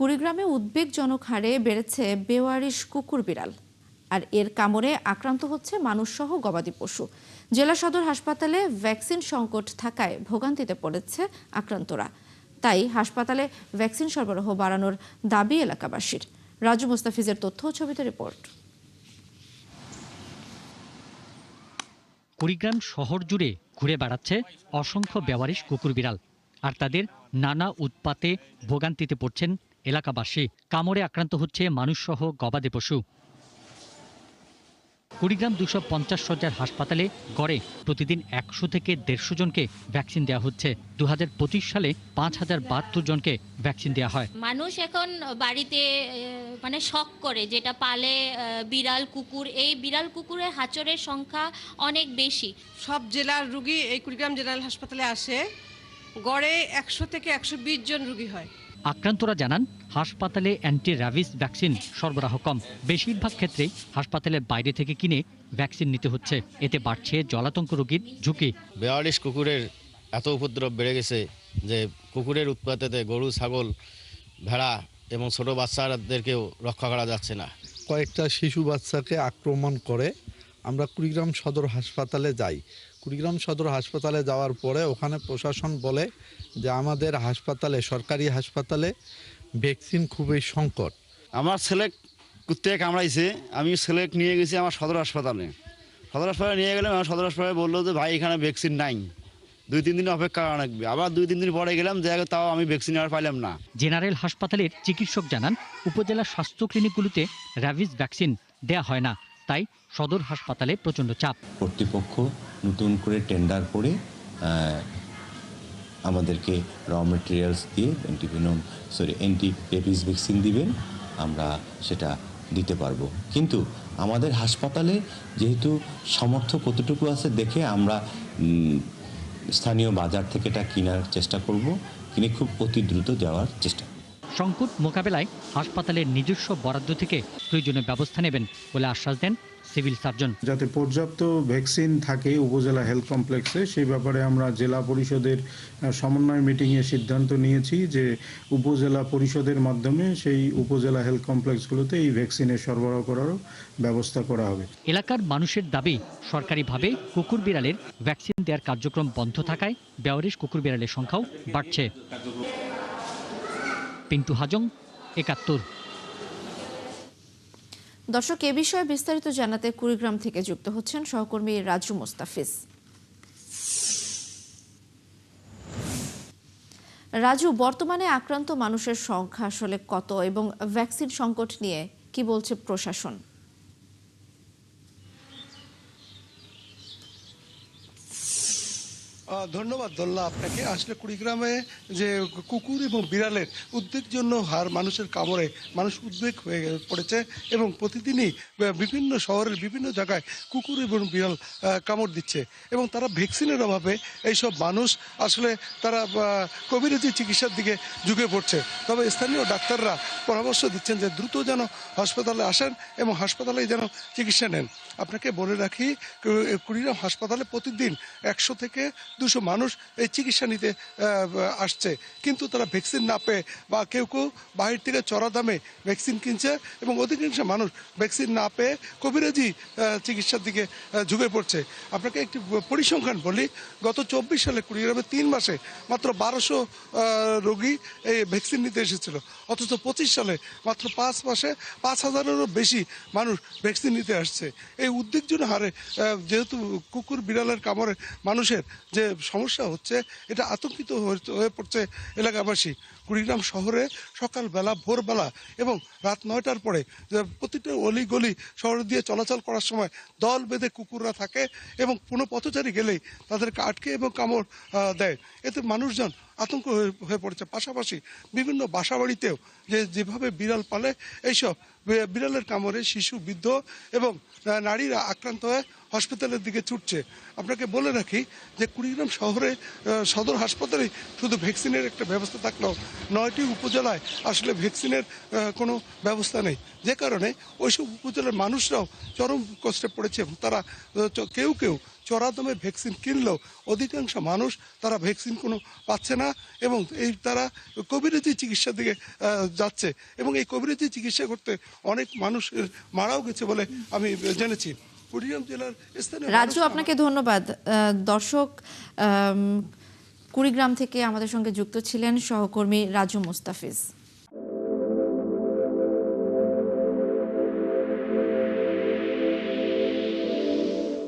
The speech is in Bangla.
কুড়িগ্রামে উদ্বেগজনক হারে বেড়েছে বেওয়ারিশ কুকুর বিড়াল, আর এর কামড়ে আক্রান্ত হচ্ছে মানুষসহ গবাদি পশু। জেলা সদর হাসপাতালে ভ্যাকসিন সংকট থাকায় ভোগান্তিতে পড়েছে আক্রান্তরা। তাই হাসপাতালে ভ্যাকসিন সরবরাহ বাড়ানোর দাবি এলাকাবাসীর। রাজু মোস্তাফিজের তথ্য ও ছবিতে রিপোর্ট। কুড়িগ্রাম শহর জুড়ে ঘুরে বেড়াচ্ছে অসংখ্য বেওয়ারিশ কুকুর বিড়াল, আর তাদের নানা উৎপাতে ভোগান্তিতে পড়ছেন এলাকাবাসী। কামড়ে আক্রান্ত হচ্ছে মানুষসহ গবাদি পশু। কুড়িগ্রাম 250 শয্যার হাসপাতালে গড়ে প্রতিদিন 100 থেকে 150 জনকে ভ্যাকসিন দেওয়া হচ্ছে। 2025 সালে 5072 জনকে ভ্যাকসিন দেওয়া হয়। মানুষ এখন বাড়িতে শখ করে, যেটা পালে বিড়াল কুকুর, এই বিড়াল কুকুরের হাঁচরের সংখ্যা অনেক বেশি। সব জেলার রুগী এই কুড়িগ্রাম জেনারেল হাসপাতালে আসে, গড়ে 100 থেকে 120 জন রুগী হয়। আক্রান্তরা জানান হাসপাতালে অ্যান্টি র্যাবিস ভ্যাকসিন সরবরাহ কম। বেশিরভাগ ক্ষেত্রে হাসপাতালের বাইরে থেকে কিনে ভ্যাকসিন নিতে হচ্ছে। এতে বাড়ছে জলাতঙ্ক রোগীর ঝুঁকি। বেওয়ারিশ কুকুরের এত উপদ্রব বেড়ে গেছে যে কুকুরের উৎপাতেতে গরু, ছাগল, ভেড়া এবং ছোট বাচ্চাদেরকেও রক্ষা করা যাচ্ছে না। কয়েকটা শিশু বাচ্চাকে আক্রমণ করে আমরা কুড়িগ্রাম সদর হাসপাতালে যাই। কুড়িগ্রাম সদর হাসপাতালে যাওয়ার পরে ওখানে প্রশাসন বলে যে আমাদের হাসপাতালে, সরকারি হাসপাতালে ভ্যাকসিন খুবই সংকট। আমার ছেলে কুত্তে কামড়াইছে, আমি ছেলে নিয়ে গেছি আমার সদর হাসপাতালে নিয়ে গেলাম। আমার সদর হাসপাতালে বললো যে ভাই এখানে ভ্যাকসিন নাই, 2-3 দিন অপেক্ষা করা লাগবে। আবার 2-3 দিন পরে গেলাম, তাও আমি ভ্যাকসিন আর পাইলাম না। জেনারেল হাসপাতালের চিকিৎসক জানান উপজেলা স্বাস্থ্য ক্লিনিকগুলোতে র্যাবিস ভ্যাকসিন দেয়া হয় না, তাই সদর হাসপাতালে প্রচণ্ড চাপ। কর্তৃপক্ষ নতুন করে টেন্ডার করে আমাদেরকে র মেটেরিয়ালস দিয়ে অ্যান্টি রেবিস ভ্যাকসিন দিবেন, আমরা সেটা দিতে পারবো। কিন্তু আমাদের হাসপাতালে যেহেতু সামর্থ্য কতটুকু আছে দেখে আমরা স্থানীয় বাজার থেকে এটা কেনার চেষ্টা করব, কিনে খুব অতি দ্রুত দেওয়ার চেষ্টা করব। সংকট মোকাবেলায় হাসপাতালের নিজস্ব বরাদ্দ থেকে প্রয়োজনীয় ব্যবস্থা নেবেন বলে আশ্বাস দেন সিভিল সার্জন। যাতে পর্যাপ্ত ভ্যাকসিন থাকে উপজেলা হেলথ কমপ্লেক্সে, সেই ব্যাপারে আমরা জেলা পরিষদের সমন্বয় মিটিংয়ে সিদ্ধান্ত নিয়েছি যে উপজেলা পরিষদের মাধ্যমে সেই উপজেলা হেলথ কমপ্লেক্সগুলোতে এই ভ্যাকসিনের সরবরাহ করারও ব্যবস্থা করা হবে। এলাকার মানুষের দাবি সরকারিভাবে কুকুর বিড়ালের ভ্যাকসিন দেওয়ার কার্যক্রম বন্ধ থাকায় বেওয়ারিশ কুকুর বিড়ালের সংখ্যাও বাড়ছে। পিন্টু হাজং, 71। দর্শক, এ বিষয়ে বিস্তারিত জানাতে কুড়িগ্রাম থেকে যুক্ত হচ্ছেন সহকর্মী রাজু মোস্তাফিজ। রাজু, বর্তমানে আক্রান্ত মানুষের সংখ্যা আসলে কত এবং ভ্যাকসিন সংকট নিয়ে কি বলছে প্রশাসন? ধন্যবাদ দোল্লা আপনাকে। আসলে কুড়িগ্রামে যে কুকুর এবং বিড়ালের উদ্বেগজনক হার, মানুষের কামড়ে মানুষ উদ্বেগ হয়ে পড়েছে এবং প্রতিদিনই বিভিন্ন শহরের বিভিন্ন জায়গায় কুকুর এবং বিড়াল কামড় দিচ্ছে এবং তারা ভ্যাকসিনের অভাবে এইসব মানুষ আসলে তারা কবিরাজি চিকিৎসার দিকে ঝুঁকে পড়ছে। তবে স্থানীয় ডাক্তাররা পরামর্শ দিচ্ছেন যে দ্রুত যেন হাসপাতালে আসেন এবং হাসপাতালে যেন চিকিৎসা নেন। আপনাকে বলে রাখি, কুড়িগ্রাম হাসপাতালে প্রতিদিন 100 থেকে 200 মানুষ এই চিকিৎসা নিতে আসছে, কিন্তু তারা ভ্যাকসিন না পেয়ে বা কেউ কেউ বাহির থেকে চড়া দামে ভ্যাকসিন কিনছে এবং অধিকাংশ মানুষ ভ্যাকসিন না পেয়ে কবিরাজি চিকিৎসার দিকে ঝুঁকে পড়ছে। আপনাকে একটি পরিসংখ্যান বলি, গত 24 সালে কুড়িগ্রামে 3 মাসে মাত্র 1200 রোগী এই ভ্যাকসিন নিতে এসেছিল, অথচ 25 সালে মাত্র 5 মাসে 5000-এরও বেশি মানুষ ভ্যাকসিন নিতে আসছে। এই উদ্বেগজনক হারে যেহেতু কুকুর বিড়ালের কামড়ে মানুষের যে সমস্যা হচ্ছে, এটা আতঙ্কিত হয়ে পড়ছে এলাকাবাসী। কুড়িগ্রাম শহরে সকালবেলা, ভোরবেলা এবং রাত 9টার পরে প্রতিটা অলিগলি শহর দিয়ে চলাচল করার সময় দল বেঁধে কুকুররা থাকে এবং কোনো পথচারী গেলেই তাদেরকে আটকে এবং কামড় দেয়। এতে মানুষজন আতঙ্ক হয়ে পড়েছে। পাশাপাশি বিভিন্ন বাসাবাড়িতেও যেভাবে বিড়াল পালে, এইসব বিড়ালের কামড়ে শিশু, বৃদ্ধ এবং নারীরা আক্রান্ত হয়ে হসপিটালের দিকে ছুটছে। আপনাকে বলে রাখি যে কুড়িগ্রাম শহরে সদর হাসপাতালে শুধু ভ্যাকসিনের একটা ব্যবস্থা থাকলেও 9টি উপজেলায় আসলে ভ্যাকসিনের কোনো ব্যবস্থা নেই, যে কারণে ওইসব উপজেলার মানুষরাও চরম কষ্টে পড়েছে। তারা কেউ চড়া দামে ভ্যাকসিন কিনলেও অধিকাংশ মানুষ তারা ভ্যাকসিন কোনো পাচ্ছে না এবং তারা কবিরাজি চিকিৎসার দিকে যাচ্ছে এবং এই কবিরাজি চিকিৎসা করতে অনেক মানুষ মারাও গেছে বলে আমি জেনেছি। কুড়িগ্রাম জেলার স্থানীয় রাজু, আপনাকে ধন্যবাদ। দর্শক, কুড়িগ্রাম থেকে আমাদের সঙ্গে যুক্ত ছিলেন সহকর্মী রাজু মুস্তাফিজ।